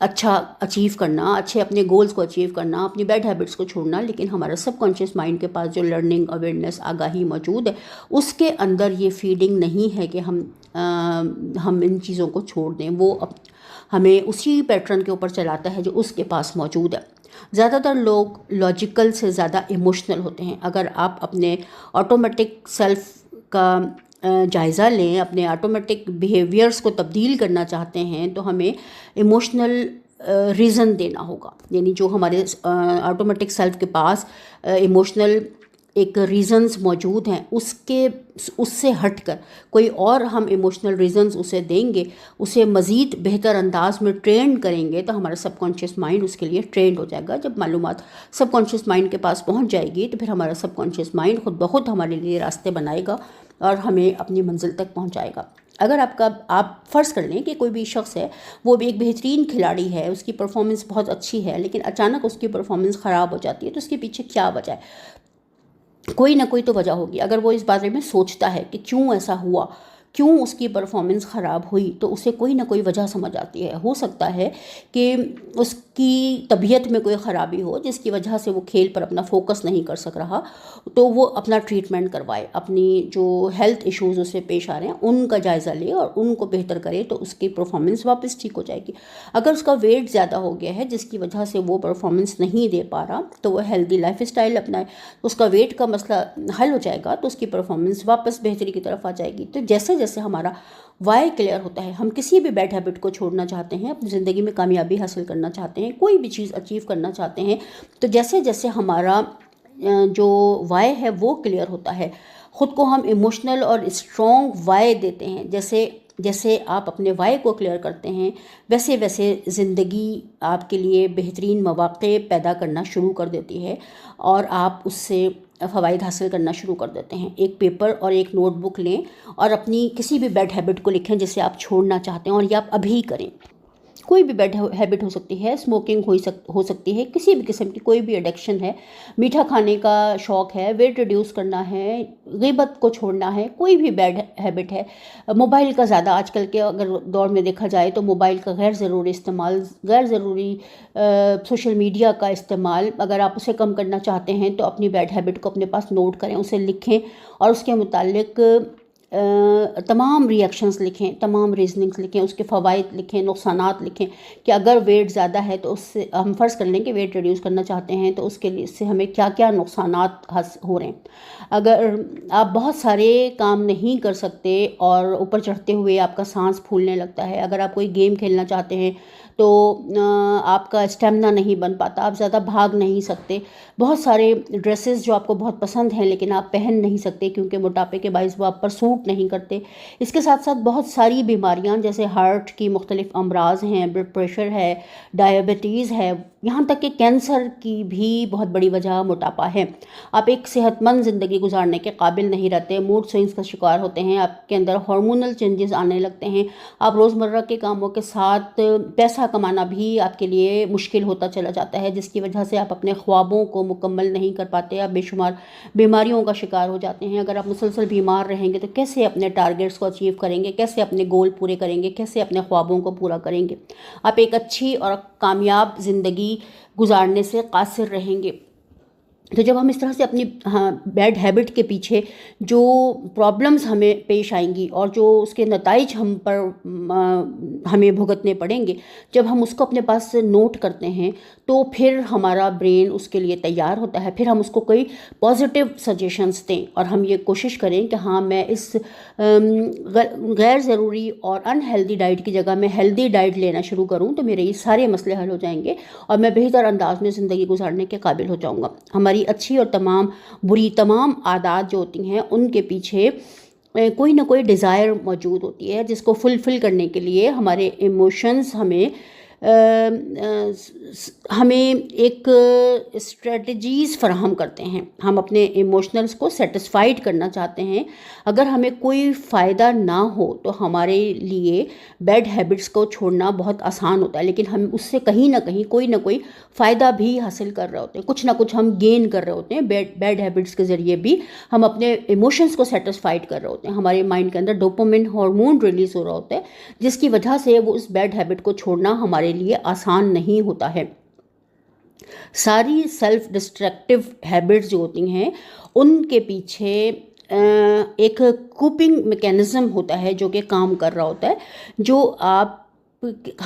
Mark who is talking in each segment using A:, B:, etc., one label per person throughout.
A: اچھا اچیو کرنا، اچھے اپنے گولز کو اچیو کرنا، اپنی بیڈ ہیبٹس کو چھوڑنا، لیکن ہمارا سب کانشیس مائنڈ کے پاس جو لرننگ، اویئرنیس، آگاہی موجود ہے، اس کے اندر یہ فیڈنگ نہیں ہے کہ ہم ان چیزوں کو چھوڑ دیں. وہ ہمیں اسی پیٹرن کے اوپر چلاتا ہے جو اس کے پاس موجود ہے. زیادہ تر لوگ لاجیکل سے زیادہ ایموشنل ہوتے ہیں. اگر آپ اپنے آٹومیٹک سیلف کا جائزہ لیں، اپنے آٹومیٹک بیہیویئرس کو تبدیل کرنا چاہتے ہیں تو ہمیں ایموشنل ریزن دینا ہوگا. یعنی جو ہمارے آٹومیٹک سیلف کے پاس ایموشنل ایک ریزنز موجود ہیں، اس سے ہٹ کر کوئی اور ہم ایموشنل ریزنز اسے دیں گے، اسے مزید بہتر انداز میں ٹرینڈ کریں گے تو ہمارا سب کانشیس مائنڈ اس کے لیے ٹرینڈ ہو جائے گا. جب معلومات سب کانشیس مائنڈ کے پاس پہنچ جائے گی تو پھر ہمارا سب کانشیس مائنڈ خود بخود ہمارے لیے راستے بنائے گا اور ہمیں اپنی منزل تک پہنچائے گا. اگر آپ فرض کر لیں کہ کوئی بھی شخص ہے، وہ بھی ایک بہترین کھلاڑی ہے، اس کی پرفارمنس بہت اچھی ہے، لیکن اچانک اس کی پرفارمنس خراب ہو جاتی ہے، تو اس کے پیچھے کیا وجہ ہے؟ کوئی نہ کوئی تو وجہ ہوگی. اگر وہ اس بارے میں سوچتا ہے کہ کیوں ایسا ہوا، کیوں اس کی پرفارمنس خراب ہوئی، تو اسے کوئی نہ کوئی وجہ سمجھ آتی ہے. ہو سکتا ہے کہ اس کی طبیعت میں کوئی خرابی ہو جس کی وجہ سے وہ کھیل پر اپنا فوکس نہیں کر سک رہا، تو وہ اپنا ٹریٹمنٹ کروائے، اپنی جو ہیلتھ ایشوز اسے پیش آ رہے ہیں ان کا جائزہ لے اور ان کو بہتر کرے، تو اس کی پرفارمنس واپس ٹھیک ہو جائے گی. اگر اس کا ویٹ زیادہ ہو گیا ہے جس کی وجہ سے وہ پرفارمنس نہیں دے پا رہا، تو وہ ہیلدی لائف اسٹائل اپنائے، اس کا ویٹ کا مسئلہ حل ہو جائے گا، تو اس کی پرفارمنس واپس بہتری کی طرف آ جائے گی. تو جیسے جیسے ہمارا وائی کلیئر ہوتا ہے، ہم کسی بھی بیڈ ہیبٹ کو چھوڑنا چاہتے ہیں، اپنی زندگی میں کامیابی حاصل کرنا چاہتے ہیں، کوئی بھی چیز اچیو کرنا چاہتے ہیں، تو جیسے جیسے ہمارا جو وائی ہے وہ کلیئر ہوتا ہے، خود کو ہم ایموشنل اور اسٹرانگ وائی دیتے ہیں. جیسے جیسے آپ اپنے وائی کو کلیئر کرتے ہیں، ویسے ویسے زندگی آپ کے لیے بہترین مواقع پیدا کرنا شروع کر دیتی ہے اور آپ اس سے فوائد حاصل کرنا شروع کر دیتے ہیں. ایک پیپر اور ایک نوٹ بک لیں اور اپنی کسی بھی بیڈ ہیبٹ کو لکھیں جسے آپ چھوڑنا چاہتے ہیں، اور یہ آپ ابھی کریں. کوئی بھی بیڈ ہیبٹ ہو سکتی ہے، اسموکنگ ہو سکتی ہے، کسی بھی قسم کی کوئی بھی ایڈکشن ہے، میٹھا کھانے کا شوق ہے، ویٹ ریڈیوس کرنا ہے، غیبت کو چھوڑنا ہے، کوئی بھی بیڈ ہیبٹ ہے. موبائل کا زیادہ آج کل کے اگر دور میں دیکھا جائے تو موبائل کا غیر ضروری استعمال، غیر ضروری سوشل میڈیا کا استعمال، اگر آپ اسے کم کرنا چاہتے ہیں تو اپنی بیڈ ہیبٹ کو اپنے پاس نوٹ کریں، اسے لکھیں اور اس کے متعلق تمام ریئیکشنز لکھیں، تمام ریزننگز لکھیں، اس کے فوائد لکھیں، نقصانات لکھیں کہ اگر ویٹ زیادہ ہے تو اس سے ہم فرض کر لیں کہ ویٹ ریڈیوس کرنا چاہتے ہیں تو اس کے لیے اس سے ہمیں کیا کیا نقصانات ہو رہے ہیں. اگر آپ بہت سارے کام نہیں کر سکتے اور اوپر چڑھتے ہوئے آپ کا سانس پھولنے لگتا ہے، اگر آپ کوئی گیم کھیلنا چاہتے ہیں تو آپ کا اسٹیمنا نہیں بن پاتا، آپ زیادہ بھاگ نہیں سکتے، بہت سارے ڈریسز جو آپ کو بہت پسند ہیں لیکن آپ پہن نہیں سکتے کیونکہ موٹاپے کے باعث وہ آپ پر سوٹ نہیں کرتے. اس کے ساتھ ساتھ بہت ساری بیماریاں جیسے ہارٹ کی مختلف امراض ہیں، بلڈ پریشر ہے، ڈائبٹیز ہے، یہاں تک کہ کینسر کی بھی بہت بڑی وجہ موٹاپا ہے. آپ ایک صحت مند زندگی گزارنے کے قابل نہیں رہتے، موڈ سوئنگز کا شکار ہوتے ہیں، آپ کے اندر ہارمونل چینجز آنے لگتے ہیں، آپ روزمرہ کے کاموں کے ساتھ پیسہ کمانا بھی آپ کے لیے مشکل ہوتا چلا جاتا ہے، جس کی وجہ سے آپ اپنے خوابوں کو مکمل نہیں کر پاتے، آپ بے شمار بیماریوں کا شکار ہو جاتے ہیں. اگر آپ مسلسل بیمار رہیں گے تو کیسے اپنے ٹارگیٹس کو اچیو کریں گے، کیسے اپنے گول پورے کریں گے، کیسے اپنے خوابوں کو پورا کریں گے؟ آپ ایک اچھی اور کامیاب زندگی گزارنے سے قاصر رہیں گے. تو جب ہم اس طرح سے اپنی بیڈ ہیبٹ کے پیچھے جو پرابلمز ہمیں پیش آئیں گی اور جو اس کے نتائج ہمیں بھگتنے پڑیں گے، جب ہم اس کو اپنے پاس سے نوٹ کرتے ہیں تو پھر ہمارا برین اس کے لیے تیار ہوتا ہے. پھر ہم اس کو کوئی پازیٹیو سجیشنز دیں اور ہم یہ کوشش کریں کہ ہاں میں اس غیر ضروری اور انہیلدی ڈائٹ کی جگہ میں ہیلدی ڈائٹ لینا شروع کروں تو میرے یہ سارے مسئلے حل ہو جائیں گے اور میں بہتر انداز میں زندگی گزارنے کے قابل ہو جاؤں گا. ہماری اچھی اور تمام عادات جو ہوتی ہیں ان کے پیچھے کوئی نہ کوئی ڈیزائر موجود ہوتی ہے جس کو فلفل کرنے کے لیے ہمارے ایموشنز ہمیں ایک اسٹریٹجیز فراہم کرتے ہیں. ہم اپنے ایموشنلز کو سیٹسفائیڈ کرنا چاہتے ہیں. اگر ہمیں کوئی فائدہ نہ ہو تو ہمارے لیے بیڈ ہیبٹس کو چھوڑنا بہت آسان ہوتا ہے، لیکن ہم اس سے کہیں نہ کہیں کوئی نہ کوئی فائدہ بھی حاصل کر رہے ہوتے ہیں، کچھ نہ کچھ ہم گین کر رہے ہوتے ہیں. بیڈ ہیبٹس کے ذریعے بھی ہم اپنے ایموشنز کو سیٹسفائیڈ کر رہے ہوتے ہیں. ہمارے مائنڈ کے اندر ڈوپامن ہارمون ریلیز ہو رہا ہوتا ہے جس کی وجہ سے وہ اس بیڈ ہیبٹ کو چھوڑنا ہمارے لیے آسان نہیں ہوتا ہے۔ ساری سیلف ڈسٹرکٹیو ہیبٹس جو ہوتی ہیں ان کے پیچھے ایک کوپنگ میکینزم ہوتا ہے جو کہ کام کر رہا ہوتا ہے، جو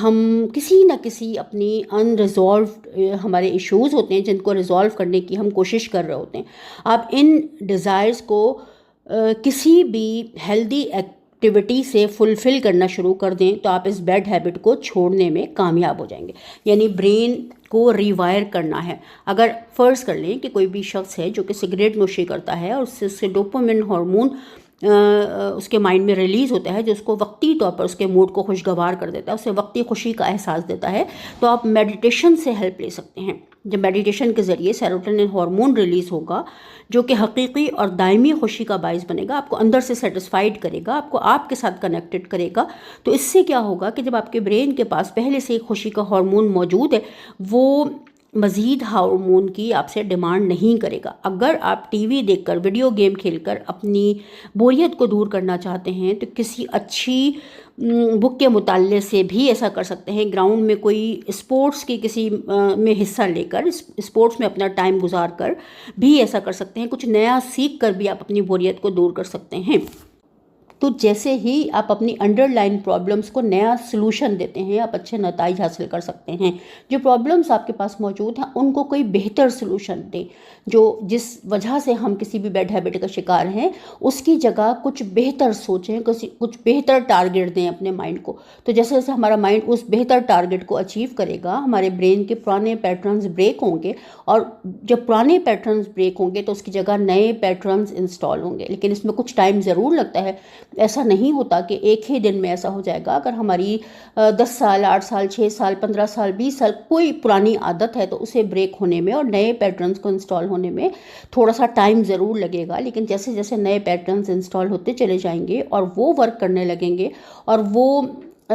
A: ہم کسی نہ کسی اپنی ان ریزالوڈ ہمارے ایشوز ہوتے ہیں جن کو ریزالو کرنے کی ہم کوشش کر رہے ہوتے ہیں۔ آپ ان ڈیزائرز کو کسی بھی ہیلدی ایکٹیویٹی سے فلفل کرنا شروع کر دیں تو آپ اس بیڈ ہیبٹ کو چھوڑنے میں کامیاب ہو جائیں گے۔ یعنی برین کو ریوائر کرنا ہے۔ اگر فرض کر لیں کہ کوئی بھی شخص ہے جو کہ سگریٹ نوشی کرتا ہے اور اس سے ڈوپامن ہارمون اس کے مائنڈ میں ریلیز ہوتا ہے جو اس کو وقتی طور پر اس کے موڈ کو خوشگوار کر دیتا ہے، اسے وقتی خوشی کا احساس دیتا ہے، تو آپ میڈیٹیشن سے ہیلپ لے سکتے ہیں۔ جب میڈیٹیشن کے ذریعے سیروٹونن ہارمون ریلیز ہوگا جو کہ حقیقی اور دائمی خوشی کا باعث بنے گا، آپ کو اندر سے سیٹسفائیڈ کرے گا، آپ کو آپ کے ساتھ کنیکٹڈ کرے گا، تو اس سے کیا ہوگا کہ جب آپ کے برین کے پاس پہلے سے خوشی کا ہارمون موجود ہے، وہ مزید ہارمون کی آپ سے ڈیمانڈ نہیں کرے گا۔ اگر آپ ٹی وی دیکھ کر، ویڈیو گیم کھیل کر اپنی بوریت کو دور کرنا چاہتے ہیں تو کسی اچھی بک کے مطالعے سے بھی ایسا کر سکتے ہیں۔ گراؤنڈ میں کوئی اسپورٹس کی کسی میں حصہ لے کر، اسپورٹس میں اپنا ٹائم گزار کر بھی ایسا کر سکتے ہیں۔ کچھ نیا سیکھ کر بھی آپ اپنی بوریت کو دور کر سکتے ہیں۔ تو جیسے ہی آپ اپنی انڈر لائن پرابلمس کو نیا سلوشن دیتے ہیں، آپ اچھے نتائج حاصل کر سکتے ہیں۔ جو پرابلمس آپ کے پاس موجود ہیں ان کو کوئی بہتر سلوشن دیں، جس وجہ سے ہم کسی بھی بیڈ ہیبٹ کا شکار ہیں، اس کی جگہ کچھ بہتر سوچیں، کچھ بہتر ٹارگٹ دیں اپنے مائنڈ کو۔ تو جیسے جیسے ہمارا مائنڈ اس بہتر ٹارگٹ کو اچیو کرے گا، ہمارے برین کے پرانے پیٹرنز بریک ہوں گے، اور جب پرانے پیٹرنز بریک ہوں گے تو اس کی جگہ نئے پیٹرنز انسٹال ہوں گے۔ لیکن اس میں کچھ ٹائم ضرور لگتا ہے، ایسا نہیں ہوتا کہ ایک ہی دن میں ایسا ہو جائے گا۔ اگر ہماری 10 سال 8 سال 6 سال 15 سال 20 سال کوئی پرانی عادت ہے تو اسے بریک ہونے میں اور نئے پیٹرنز کو انسٹال ہونے میں تھوڑا سا ٹائم ضرور لگے گا۔ لیکن جیسے جیسے نئے پیٹرنز انسٹال ہوتے چلے جائیں گے اور وہ ورک کرنے لگیں گے اور وہ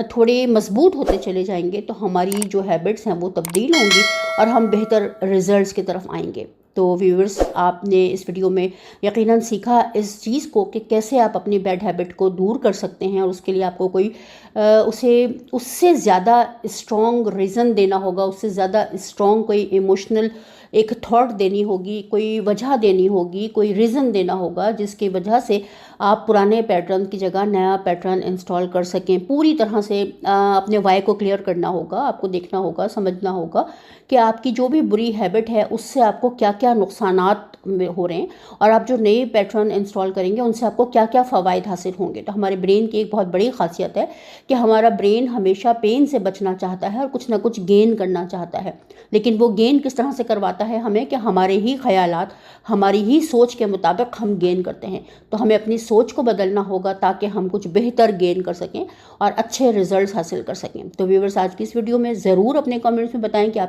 A: تھوڑے مضبوط ہوتے چلے جائیں گے تو ہماری جو ہیبٹس ہیں وہ تبدیل ہوں گی اور ہم بہتر ریزلٹس کی طرف آئیں گے۔ تو ویورز، آپ نے اس ویڈیو میں یقیناً سیکھا اس چیز کو کہ کیسے آپ اپنی بیڈ ہیبٹ کو دور کر سکتے ہیں، اور اس کے لیے آپ کو کوئی اس سے زیادہ اسٹرانگ ریزن دینا ہوگا، اس سے زیادہ اسٹرانگ کوئی ایموشنل ایک تھاٹ دینی ہوگی، کوئی وجہ دینی ہوگی، کوئی ریزن دینا ہوگا جس کی وجہ سے آپ پرانے پیٹرن کی جگہ نیا پیٹرن انسٹال کر سکیں۔ پوری طرح سے اپنے وائی کو کلیئر کرنا ہوگا، آپ کو دیکھنا ہوگا، سمجھنا ہوگا کہ آپ کی جو بھی بری ہیبٹ ہے اس سے آپ کو کیا کیا نقصانات ہو رہے ہیں، اور آپ جو نئے پیٹرن انسٹال کریں گے ان سے آپ کو کیا کیا فوائد حاصل ہوں گے۔ تو ہمارے برین کی ایک بہت بڑی خاصیت ہے کہ ہمارا برین ہمیشہ پین سے بچنا چاہتا ہے اور کچھ نہ کچھ گین کرنا چاہتا ہے، لیکن وہ گین کس طرح سے کرواتا ہے ہمیں کہ ہمارے ہی خیالات، ہماری ہی سوچ کے مطابق ہم گین کرتے ہیں۔ تو ہمیں اپنی سوچ کو بدلنا ہوگا تاکہ ہم کچھ بہتر گین کر سکیں اور اچھے ریزلٹس حاصل کر سکیں۔ تو ویورز، آج کی اس ویڈیو میں ضرور اپنے کامنٹس میں بتائیں کہ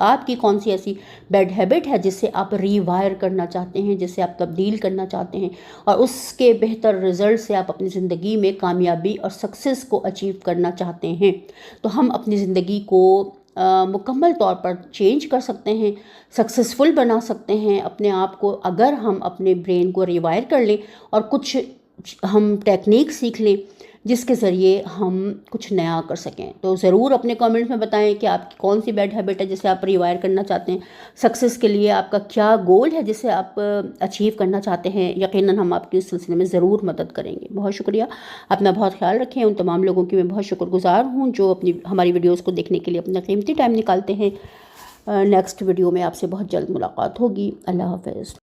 A: آپ کی کون سی ایسی بیڈ ہیبٹ ہے جس سے آپ ریوائر کرنا چاہتے ہیں، جس سے آپ تبدیل کرنا چاہتے ہیں، اور اس کے بہتر رزلٹ سے آپ اپنی زندگی میں کامیابی اور سکسیس کو اچیو کرنا چاہتے ہیں۔ تو ہم اپنی زندگی کو مکمل طور پر چینج کر سکتے ہیں، سکسیسفل بنا سکتے ہیں اپنے آپ کو، اگر ہم اپنے برین کو ریوائر کر لیں اور کچھ ہم ٹیکنیک سیکھ لیں جس کے ذریعے ہم کچھ نیا کر سکیں۔ تو ضرور اپنے کامنٹس میں بتائیں کہ آپ کی کون سی بیڈ ہیبٹ ہے جسے آپ ریوائر کرنا چاہتے ہیں، سکسیس کے لیے آپ کا کیا گول ہے جسے آپ اچیو کرنا چاہتے ہیں۔ یقیناً ہم آپ کی اس سلسلے میں ضرور مدد کریں گے۔ بہت شکریہ، اپنا بہت خیال رکھیں۔ ان تمام لوگوں کی میں بہت شکر گزار ہوں جو ہماری ویڈیوز کو دیکھنے کے لیے اپنا قیمتی ٹائم نکالتے ہیں۔ نیکسٹ ویڈیو میں آپ سے بہت جلد ملاقات ہوگی۔ اللہ حافظ۔